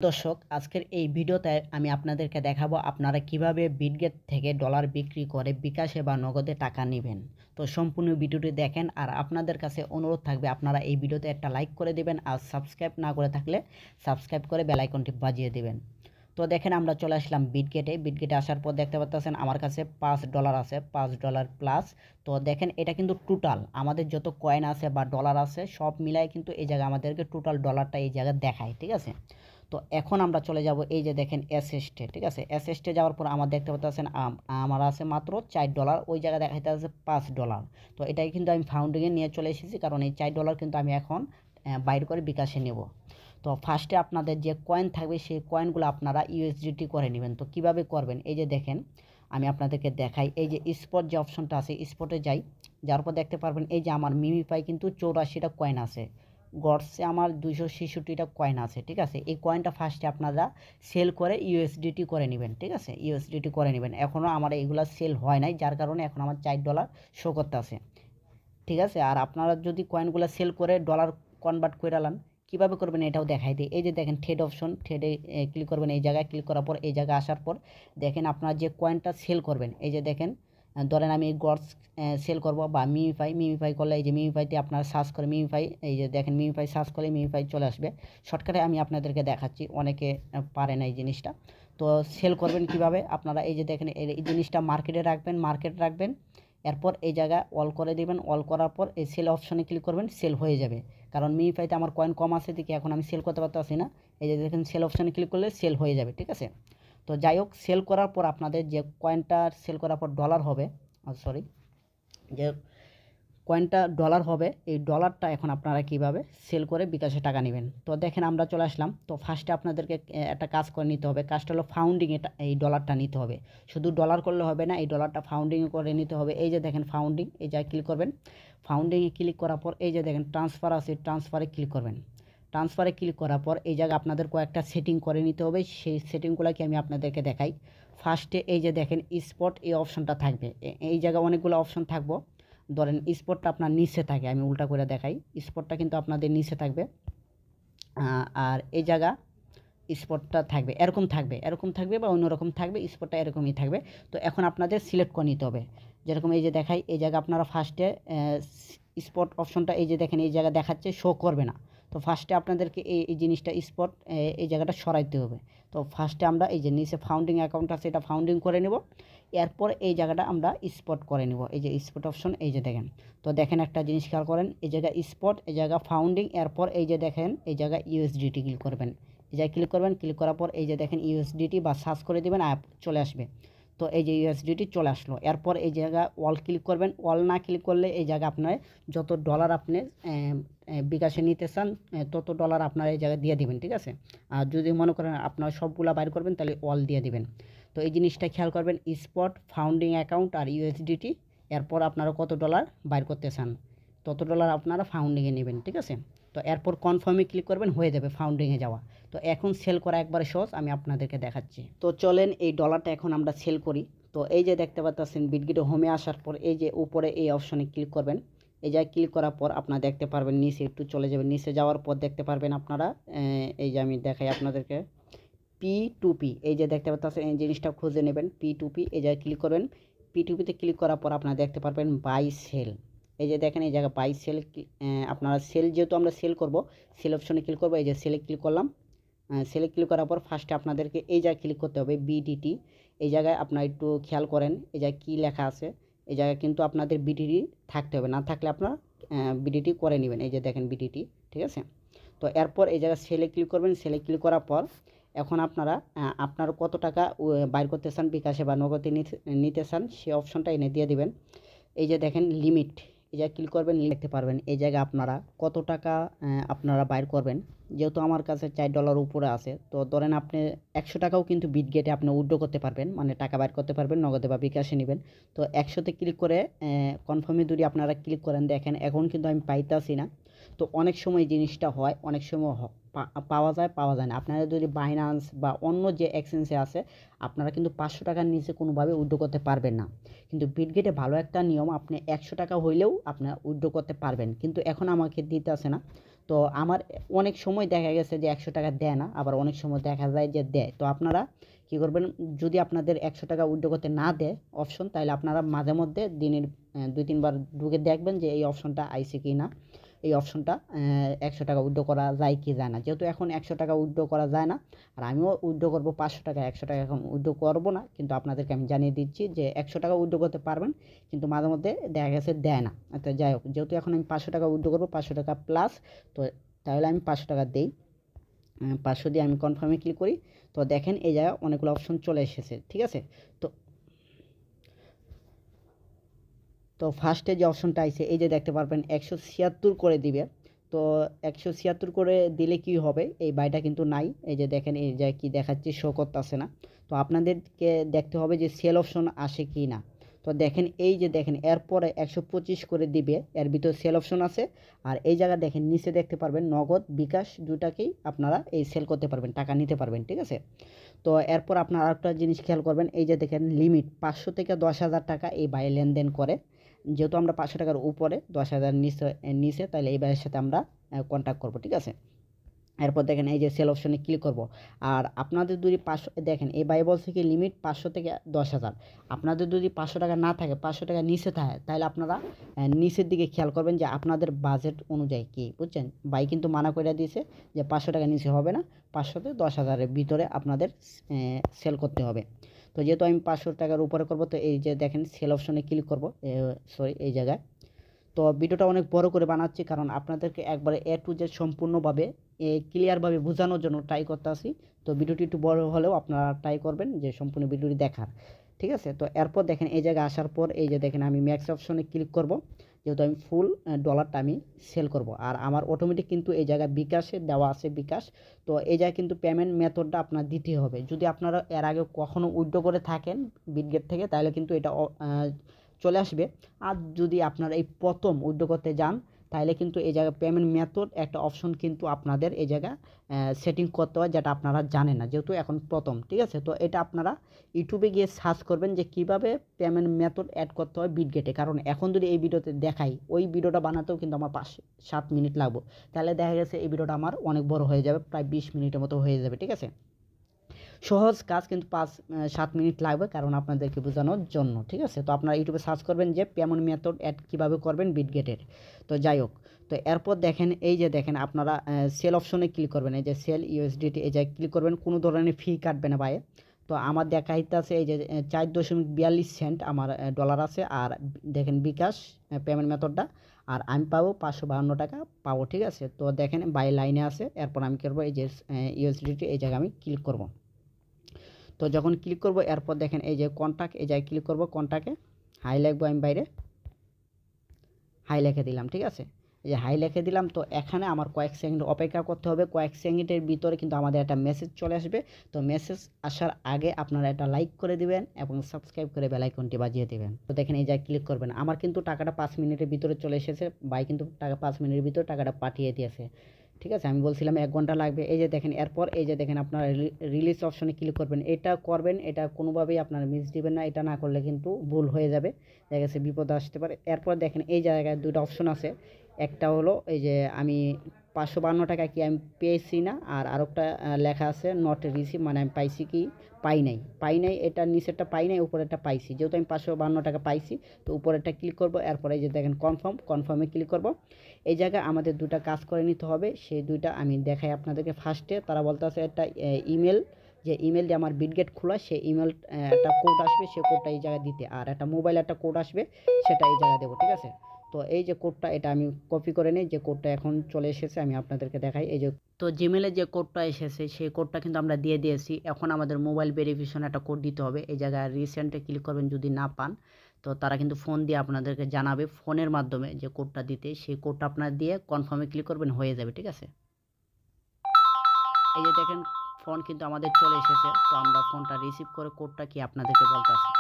দর্শক, আজকের এই ভিডিওতে আমি আপনাদেরকে দেখাবো আপনারা কিভাবে বিটগেট থেকে ডলার বিক্রি করে বিকাশে বা নগদে টাকা নেবেন। তো সম্পূর্ণ ভিডিওটি দেখেন, আর আপনাদের কাছে অনুরোধ থাকবে আপনারা এই ভিডিওতে একটা লাইক করে দিবেন, আর সাবস্ক্রাইব না করে থাকলে সাবস্ক্রাইব করে বেল আইকনটি বাজিয়ে দিবেন। তো দেখেন, আমরা চলে আসলাম বিটগেটে আসার পর দেখতে পাচ্ছেন আমার কাছে $5 আছে, $5 প্লাস। তো দেখেন, এটা কিন্তু টোটাল আমাদের যত কয়েন আছে বা ডলার আছে সব মিলাই কিন্তু এই জায়গায় আমাদেরকে টোটাল ডলারটা এই জায়গায় দেখায়, ঠিক আছে। তো এখন আমরা চলে যাব, এই যে দেখেন এসএসটে, ঠিক আছে। এসএসটে যাওয়ার পর আমার দেখতে পাচ্ছেন আমার আছে মাত্র $4, ওই জায়গায় দেখাইতে আছে $5। তো এটাই কিন্তু আমি ফাউন্ডিংয়ে নিয়ে চলে এসেছি, কারণ এই $4 কিন্তু আমি এখন বাইর করে বিকাশে নেব। তো ফার্স্টে আপনাদের যে কয়েন থাকবে সেই কয়েনগুলো আপনারা ইউএসডিটি করে নেবেন। তো কিভাবে করবেন, এই যে দেখেন আমি আপনাদেরকে দেখাই। এই যে স্পট যে অপশনটা আছে, স্পটে যাওয়ার পর দেখতে পারবেন এই যে আমার মিমিপাই কিন্তু 84টা কয়েন আছে, গডসে আমার 266টা কয়েন আছে, ঠিক আছে। এই কয়েনটা ফার্স্টে আপনারা সেল করে ইউএসডিটি করে নেবেন, ঠিক আছে। ইউএসডিটি করে নেবেন। এখনও আমার এইগুলা সেল হয় নাই, যার কারণে এখন আমার $4 শো করতে আছে, ঠিক আছে। আর আপনারা যদি কয়েনগুলো সেল করে ডলার কনভার্ট করে আলান, কীভাবে করবেন এটাও দেখাই দিই। এই যে দেখেন ট্রেড অপশন, ট্রেডে ক্লিক করবেন। এই জায়গায় ক্লিক করার পর এই জায়গায় আসার পর দেখেন আপনারা যে কয়েনটা সেল করবেন, এই যে দেখেন ধরেন আমি গডস সেল করব বা মিমিফাই করলে এই যে মিমিফাইতে আপনারা সার্চ করে মিমিফাই, এই যে দেখেন মিমিফাই সার্চ করলে মিমিফাই চলে আসবে। শর্টকাটে আমি আপনাদেরকে দেখাচ্ছি, অনেকে পারে না এই জিনিসটা। তো সেল করবেন কিভাবে আপনারা, এই যে দেখেন এই জিনিসটা মার্কেটে রাখবেন। এরপর এই জায়গায় অল করে দিবেন, অল করার পর এই সেল অপশনে ক্লিক করবেন, সেল হয়ে যাবে। কারণ মিমিফাইতে আমার কয়েন কম আছে দিকে এখন আমি সেল করতে পারতেছি না। এই যে দেখেন সেল অপশনে ক্লিক করলে সেল হয়ে যাবে, ঠিক আছে। তো যাই হোক, সেল করার পর আপনাদের যে কয়েনটা সেল করার পর ডলার হবে, যে কয়েনটা ডলার হবে, এই ডলারটা এখন আপনারা কিভাবে সেল করে বিকাশে টাকা নেবেন। তো দেখেন আমরা চলে আসলাম। তো ফার্স্টে আপনাদেরকে একটা কাজ করে নিতে হবে। কাজটা হলো ফাউন্ডিং, এটা এই ডলারটা নিতে হবে। শুধু ডলার করলে হবে না, এই ডলারটা ফাউন্ডিং করে নিতে হবে। এই যে দেখেন ফাউন্ডিং, এই জায়গায় ক্লিক করবেন। ফাউন্ডিংয়ে ক্লিক করার পর এই যে দেখেন ট্রান্সফার আছে, ট্রান্সফারে ক্লিক করবেন। ট্রান্সফারে ক্লিক করার পর এই জায়গায় আপনাদের কয়েকটা সেটিং করে নিতে হবে, সেই সেটিংগুলোকে আমি আপনাদেরকে দেখাই। ফার্স্টে এই যে দেখেন স্পট, এই অপশনটা থাকবে। এই জায়গায় অনেকগুলো অপশন থাকবো। ধরেন স্পটটা আপনার নিচে থাকে, আমি উল্টা করে দেখাই। স্পটটা কিন্তু আপনাদের নিচে থাকবে, আর এই জায়গা স্পটটা থাকবে এরকম থাকবে বা অন্যরকম থাকবে, স্পটটা এরকমই থাকবে। তো এখন আপনাদের সিলেক্ট করে নিতে হবে। যেরকম এই যে দেখাই, এই জায়গা আপনারা ফার্স্টে স্পট অপশনটা এই যে দেখেন এই জায়গা দেখাচ্ছে, শো করবে না। তো ফার্স্টে আপনাদেরকে এই জিনিসটা স্পট এই জায়গাটা সরাইতে হবে। তো ফার্স্টে আমরা এই যে নিচে ফাউন্ডিং অ্যাকাউন্ট আছে, এটা ফাউন্ডিং করে নেব। এরপর এই জায়গাটা আমরা স্পট করে নেব, এই যে স্পট অপশন, এই যে দেখেন। তো দেখেন একটা জিনিস খেয়াল করেন, এই জায়গা স্পট, এই জায়গা ফাউন্ডিং, এরপর এই যে দেখেন এই জায়গা ইউএসডিটি ক্লিক করবেন। এই জায়গায় ক্লিক করবেন, ক্লিক করার পর এই যে দেখেন ইউএসডিটি বা সার্চ করে দেবেন, অ্যাপ চলে আসবে। তো এই যে ইউএসডিটি চলে আসলো। এরপর এই জায়গায় অল ক্লিক করবেন। অল না ক্লিক করলে এই জায়গায় আপনার যত ডলার আপনি বিকাশে নিতে চান তত ডলার আপনার এই জায়গায় দিয়ে দিবেন, ঠিক আছে। আর যদি মনে করেন আপনার সবগুলা বাইর করবেন তাহলে অল দিয়ে দিবেন। তো এই জিনিসটা খেয়াল করবেন, স্পট, ফাউন্ডিং অ্যাকাউন্ট আর ইউএসডিটি। এরপর আপনারা কত ডলার বাইর করতে চান তত ডলার আপনারা ফাউন্ডিংয়ে নেবেন, ঠিক আছে। তো এরপর কনফার্মে ক্লিক করবেন, হয়ে যাবে ফাউন্ডিংয়ে যাওয়া। তো এখন সেল করা একবারে সহজ, আমি আপনাদেরকে দেখাচ্ছি। তো চলেন এই ডলারটা এখন আমরা সেল করি। তো এই যে দেখতে পাচ্ছেন বিটগেটে হোমে আসার পর এই যে উপরে এই অপশনে ক্লিক করবেন। এই জায়গায় ক্লিক করার পর আপনারা দেখতে পারবেন নিচে একটু চলে যাবেন। নিচে যাওয়ার পর দেখতে পারবেন আপনারা এই যে আমি দেখাই আপনাদেরকে P2P, এই যে দেখতে পাচ্ছেন এই জিনিসটা খুঁজে নেবেন P2P, এই জায়গায় ক্লিক করবেন। P2Pতে ক্লিক করার পর আপনারা দেখতে পারবেন বাই সেল। এই যে দেখেন এই জায়গায় বাই সেল, আপনারা সেল যেহেতু আমরা সেল করব, সেল অপশনে ক্লিক করবো। এই যে সেলে ক্লিক করলাম। সেলে ক্লিক করার পর ফার্স্টে আপনাদেরকে এই জায়গায় ক্লিক করতে হবে বিডিটি। এই জায়গায় আপনারা একটু খেয়াল করেন এই জায়গায় কী লেখা আছে। এই জায়গায় কিন্তু আপনাদের বিডিটি থাকতে হবে, না থাকলে আপনারা বিডিটি করে নেবেন। এই যে দেখেন বিডিটি, ঠিক আছে। তো এরপর এই জায়গায় সেলে ক্লিক করবেন। সেলে ক্লিক করার পর এখন আপনারা আপনার কত টাকা বাইর করতে চান বিকাশে বা নগদে নিতে চান সেই অপশনটা এনে দিয়ে দিবেন। এই যে দেখেন লিমিট, এই জায়গায় ক্লিক করবেন, দেখতে পারবেন এই জায়গায় আপনারা কত টাকা আপনারা বাইর করবেন। যেহেতু আমার কাছে $4 উপরে আছে, তো ধরেন আপনি 100 টাকাও কিন্তু বিটগেটে আপনি উইথড্র করতে পারবেন, মানে টাকা বাইর করতে পারবেন, নগদে বা বিকাশে নেবেন। তো 100তে ক্লিক করে কনফার্মে যদি আপনারা ক্লিক করেন, দেখেন এখন কিন্তু আমি পাইতাছি না। তো অনেক সময় জিনিসটা হয়, অনেক সময় পাওয়া যায় না। আপনারা যদি বাইন্যান্স বা অন্য যে এক্সচেঞ্জে আছে, আপনারা কিন্তু 500 টাকার নিচে কোনোভাবে উইথড্র করতে পারবেন না। কিন্তু বিটগেটে ভালো একটা নিয়ম, আপনি 100 টাকা হইলেও আপনার উইথড্র করতে পারবেন, কিন্তু এখন আমাকে দিতে আসে না। তো আমার অনেক সময় দেখা গেছে যে 100 টাকা দেয় না, আবার অনেক সময় দেখা যায় যে দেয়। তো আপনারা কী করবেন, যদি আপনাদের 100 টাকা উইথড্র করতে না দেয় অপশন, তাহলে আপনারা মাঝে মধ্যে দিনের 2-3 বার ঢুকে দেখবেন যে এই অপশনটা আইছে কি না, এই অপশনটা 100 টাকা উইথড্র করা যায় কি যায় না। যেহেতু এখন 100 টাকা উইথড্র করা যায় না, আর আমিও উইথড্র করবো 500 টাকা, 100 টাকা এখন উইথড্র করবো না, কিন্তু আপনাদেরকে আমি জানিয়ে দিচ্ছি যে 100 টাকা উইথড্র করতে পারবেন, কিন্তু মাঝে মধ্যে দেখা গেছে দেয় না। আচ্ছা যাই হোক, যেহেতু এখন আমি 500 টাকা উইথড্র করবো, 500 টাকা প্লাস, তো তাহলে আমি 500 টাকা দেই, 500 দিয়ে আমি কনফার্মে ক্লিক করি। তো দেখেন এই জায়গায় অনেকগুলো অপশন চলে এসেছে, ঠিক আছে। তো তো ফার্স্টে যে অপশনটা আইছে, এই যে দেখতে পারবেন 176 করে দিবে। তো 176 করে দিলে কি হবে, এই বাইটা কিন্তু নাই, এই যে দেখেন এই যে কি দেখাচ্ছে, শো করতেছে না। তো আপনাদেরকে দেখতে হবে যে সেল অপশন আসে কি না। তো দেখেন এই যে দেখেন এরপরে 125 করে দিবে, এর ভিতরে সেল অপশন আছে। আর এই জায়গা দেখেন নিচে দেখতে পারবেন নগদ বিকাশ দুটাকেই আপনারা এই সেল করতে পারবেন, টাকা নিতে পারবেন, ঠিক আছে। তো এরপর আপনারা আরেকটা জিনিস খেয়াল করবেন, এই যে দেখেন লিমিট 500 থেকে 10,000 টাকা এই বাই লেনদেন করে। যেহেতু আমরা 500 টাকার উপরে 10,000 নিচে তাহলে এই ভাইয়ের সাথে আমরা কন্ট্যাক্ট করব, ঠিক আছে। এরপর দেখেন এই যে সেল অপশনে ক্লিক করব। আর আপনাদের যদি 500 দেখেন এই ভাই বলছে কি লিমিট 500 থেকে 10,000, আপনাদের যদি 500 টাকা না থাকে, 500 টাকা নিচে থাকে, তাহলে আপনারা নিচের দিকে খেয়াল করবেন যে আপনাদের বাজেট অনুযায়ী কি, বুঝছেন। ভাই কিন্তু মানা করে দিয়েছে যে 500 টাকা নিচে হবে না, 500 থেকে 10,000-এর ভিতরে আপনাদের সেল করতে হবে। তো যেহেতু আমি 500 টাকার উপরে করব, তো এই যে দেখেন সেল অপশনে ক্লিক করব, সরি এই জায়গায়। তো ভিডিওটা অনেক বড় করে বানাচ্ছি, কারণ আপনাদেরকে একবারে এ টু জেড সম্পূর্ণভাবে ক্লিয়ারভাবে বোঝানোর জন্য ট্রাই করতে আসি। তো ভিডিওটি একটু বড় হলেও আপনারা ট্রাই করবেন যে সম্পূর্ণ ভিডিওটি দেখার, ঠিক আছে। তো এরপর দেখেন এই জায়গায় আসার পর এই যে দেখেন আমি ম্যাক্স অপশনে ক্লিক করব, যেহেতু আমি ফুল ডলারটা আমি সেল করব। আর আমার অটোমেটিক কিন্তু এই জায়গায় বিকাশে দেওয়া আছে বিকাশ। তো এই জায়গায় কিন্তু পেমেন্ট মেথডটা আপনার দিতে হবে। যদি আপনারা এর আগে কখনো উইথড্র করে থাকেন বিটগেট থেকে, তাহলে কিন্তু এটা চলে আসবে। আর যদি আপনারা এই প্রথম উইথড্র করতে যান, তাহলে কিন্তু এই জায়গায় পেমেন্ট মেথড একটা অপশন কিন্তু আপনাদের এই জায়গায় সেটিং করতে হয়, যেটা আপনারা জানেন না, যেহেতু এখন প্রথম, ঠিক আছে। তো এটা আপনারা ইউটিউবে গিয়ে সার্চ করবেন যে কীভাবে পেমেন্ট মেথড অ্যাড করতে হয় বিটগেটে, কারণ এখন যদি এই ভিডিওতে দেখাই, ওই ভিডিওটা বানাতেও কিন্তু আমার 5-7 মিনিট লাগবে, তাহলে দেখা গেছে এই ভিডিওটা আমার অনেক বড় হয়ে যাবে, প্রায় 20 মিনিটের মতো হয়ে যাবে, ঠিক আছে। সহজ কাজ, কিন্তু 5-7 মিনিট লাগবে, কারণ আপনাদেরকে বোঝানোর জন্য, ঠিক আছে। তো আপনারা ইউটিউবে সার্চ করবেন যে পেমেন্ট মেথড অ্যাড কীভাবে করবেন বিটগেটের। তো যাই হোক, তো এরপর দেখেন এই যে দেখেন আপনারা সেল অপশনে ক্লিক করবেন, এই যে সেল ইউএসডিটি এই জায়গায় ক্লিক করবেন, কোনো ধরনের ফি কাটবে না ভাই। তো আমার দেখাইতে আছে এই যে 4.42 সেন্ট আমার ডলার আছে। আর দেখেন বিকাশ পেমেন্ট মেথডটা, আর আমি পাবো 552 টাকা পাবো, ঠিক আছে। তো দেখেন বাই লাইনে আছে, এরপর আমি করবো এই যে ইউএসডিটি এই জায়গায় আমি ক্লিক করব। তো যখন ক্লিক করব, এরপর দেখেন এই যে কন্ট্যাক্ট এই জায়গায় ক্লিক করব, কন্ট্যাক্টে হাই লিখবো, আমি বাইরে হাই লিখে দিলাম, ঠিক আছে। এই যে হাই লিখে দিলাম। তো এখানে আমার কয়েক সেকেন্ড অপেক্ষা করতে হবে, কয়েক সেকেন্ডের ভিতরে কিন্তু আমাদের একটা মেসেজ চলে আসবে। তো মেসেজ আসার আগে আপনারা একটা লাইক করে দিবেন এবং সাবস্ক্রাইব করে বেল আইকনটি বাজিয়ে দিবেন। তো দেখেন এই জায়গায় ক্লিক করবেন, আমার কিন্তু টাকাটা 5 মিনিটের ভিতরে চলে এসেছে, ভাই কিন্তু টাকা 5 মিনিটের ভিতরে টাকাটা পাঠিয়ে দিয়েছে, ঠিক আছে। আমি বলছিলাম 1 ঘন্টা লাগবে। এই যে দেখেন এরপর এই যে দেখেন আপনারা রিলিজ অপশনে ক্লিক করবেন, এটা করবেন, এটা কোনোভাবেই আপনারা মিস দিবেন না, এটা না করলে কিন্তু ভুল হয়ে যাবে, দেখা গেছে বিপদ আসতে পারে। এরপর দেখেন এই জায়গায় দুটো অপশন আছে, একটা হলো এই যে আমি 552 টাকা কি আমি পেয়েছি না, আর আরেকটা লেখা আছে নট রিসিভ, মানে আমি পাইছি কি পাই নাই, এটা নিচেরটা পাই নাই, উপরেরটা পাইছি। যেহেতু আমি 552 টাকা পাইছি, তো উপরেরটা ক্লিক করব। এরপরে এই যে দেখেন কনফার্মে ক্লিক করব। এই জায়গায় আমাদের দুটা কাজ করে নিতে হবে, সেই দুইটা আমি দেখাই আপনাদেরকে। ফার্স্টে তারা বলতে আছে একটা ইমেল, যে ইমেল দিয়ে আমার বিটগেট খোলা, সেই ইমেল একটা কোড আসবে, সেই কোডটা এই জায়গায় দিতে, আর একটা মোবাইল একটা কোড আসবে, সেটা এই জায়গায় দেবো, ঠিক আছে। তো এই যে কোডটা, এটা আমি কপি করে নিই, যে কোডটা এখন চলে এসেছে আমি আপনাদেরকে দেখাই। এই যে তো জিমেলে যে কোডটা এসেছে সেই কোডটা কিন্তু আমরা দিয়ে দিয়েছি। এখন আমাদের মোবাইল ভেরিফিকেশন একটা কোড দিতে হবে, এই জায়গায় রিসেন্টে ক্লিক করবেন। যদি না পান, তো তারা কিন্তু ফোন দিয়ে আপনাদেরকে জানাবে ফোনের মাধ্যমে যে কোডটা দিতে, সেই কোডটা আপনার দিয়ে কনফার্মে ক্লিক করবেন, হয়ে যাবে, ঠিক আছে। এই যে দেখেন ফোন কিন্তু আমাদের চলে এসেছে, তো আমরা ফোনটা রিসিভ করে কোডটা কি আপনাদেরকে বলতেছি।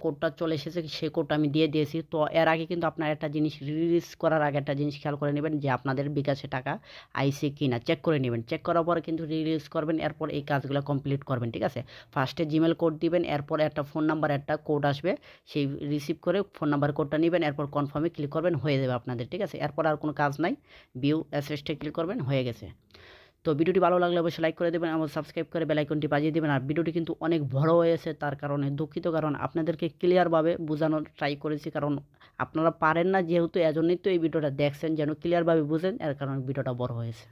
কোডটা চলে এসেছে, সেই কোডটা আমি দিয়ে দিয়েছি। তো এর আগে কিন্তু আপনার একটা জিনিস রিলিজ করার আগে একটা জিনিস খেয়াল করে নেবেন যে আপনাদের বিকাশে টাকা আইছে কি না চেক করে নেবেন। চেক করার পরে কিন্তু রিলিজ করবেন, এরপর এই কাজগুলো কমপ্লিট করবেন, ঠিক আছে? ফার্স্টে জিমেল কোড দিবেন, এরপর একটা ফোন নাম্বার একটা কোড আসবে, সেই রিসিভ করে ফোন নাম্বার কোডটা নেবেন, এরপর কনফার্মে ক্লিক করবেন, হয়ে যাবে আপনাদের, ঠিক আছে? এরপর আর কোনো কাজ নাই, ভিউ অ্যাসেস্টে ক্লিক করবেন, হয়ে গেছে। তো ভিডিওটি ভালো লাগলে অবশ্যই লাইক করে দেবেন এবং সাবস্ক্রাইব করে বেল আইকনটি বাজিয়ে দেবেন। আর ভিডিওটি কিন্তু অনেক বড় হয়েছে, তার কারণে দুঃখিত, কারণ আপনাদেরকে ক্লিয়ারভাবে বোঝানোর ট্রাই করেছি, কারণ আপনারা পারেন না যেহেতু, এজন্যই তো এই ভিডিওটা দেখছেন, যেন ক্লিয়ারভাবে বুঝেন, এর কারণে ভিডিওটা বড় হয়েছে।